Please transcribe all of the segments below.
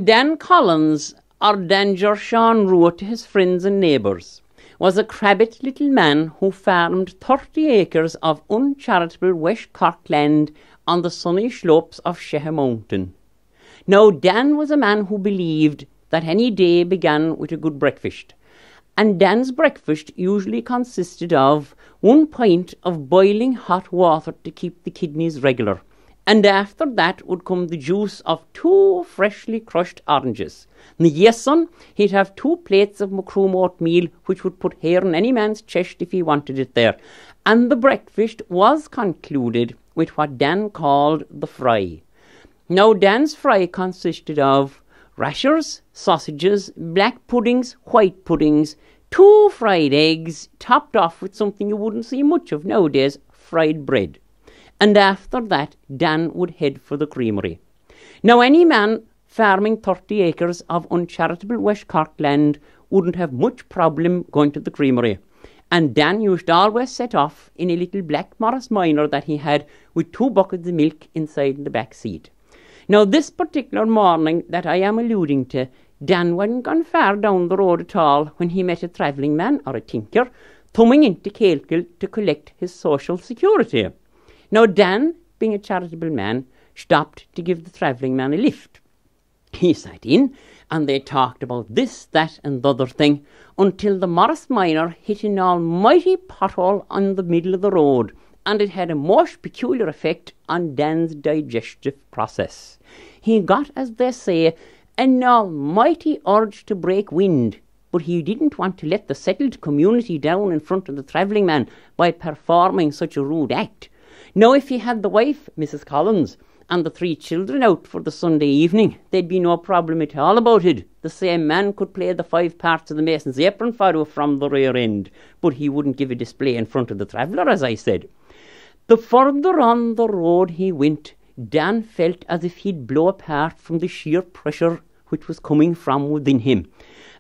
Dan Collins, or Dan Gershawn, wrote to his friends and neighbours, was a crabbit little man who farmed 30 acres of uncharitable West Cork land on the sunny slopes of Sheha Mountain. Now, Dan was a man who believed that any day began with a good breakfast, and Dan's breakfast usually consisted of 1 pint of boiling hot water to keep the kidneys regular, and after that would come the juice of 2 freshly crushed oranges. And yes, son, he'd have 2 plates of Macroom oatmeal, which would put hair on any man's chest if he wanted it there. And the breakfast was concluded with what Dan called the fry. Now, Dan's fry consisted of rashers, sausages, black puddings, white puddings, 2 fried eggs, topped off with something you wouldn't see much of nowadays, fried bread. And after that, Dan would head for the creamery. Now, any man farming 30 acres of uncharitable West Cork land wouldn't have much problem going to the creamery. And Dan used to always set off in a little black Morris Minor that he had with 2 buckets of milk inside in the back seat. Now, this particular morning that I am alluding to, Dan wasn't gone far down the road at all when he met a travelling man, or a tinker, thumbing into Cailkill to collect his social security. Now, Dan, being a charitable man, stopped to give the travelling man a lift. He sat in, and they talked about this, that, and the other thing, until the Morris Minor hit an almighty pothole on the middle of the road, and it had a most peculiar effect on Dan's digestive process. He got, as they say, an almighty urge to break wind, but he didn't want to let the settled community down in front of the travelling man by performing such a rude act. Now, if he had the wife, Mrs. Collins, and the 3 children out for the Sunday evening, there'd be no problem at all about it. The same man could play the 5 parts of the Mason's apron furrow from the rear end, but he wouldn't give a display in front of the traveller, as I said. The further on the road he went, Dan felt as if he'd blow apart from the sheer pressure which was coming from within him.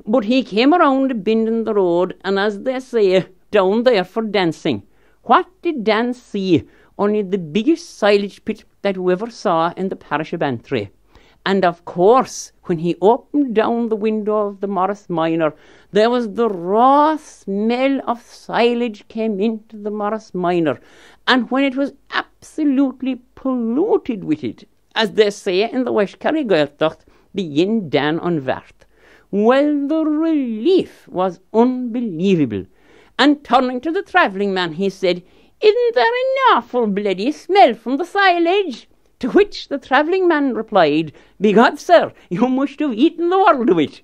But he came around a bend in the road, and as they say, down there for dancing. What did Dan see? Only the biggest silage pit that whoever saw in the parish of Bantry. And of course, when he opened down the window of the Morris Minor, there was the raw smell of silage came into the Morris Minor. And when it was absolutely polluted with it, as they say in the West Kerry Gaeltacht, begin Dan unvert. Well, the relief was unbelievable. And turning to the travelling man, he said, "Isn't there an awful bloody smell from the silage?" To which the travelling man replied, "Begod, sir, you must have eaten the world of it."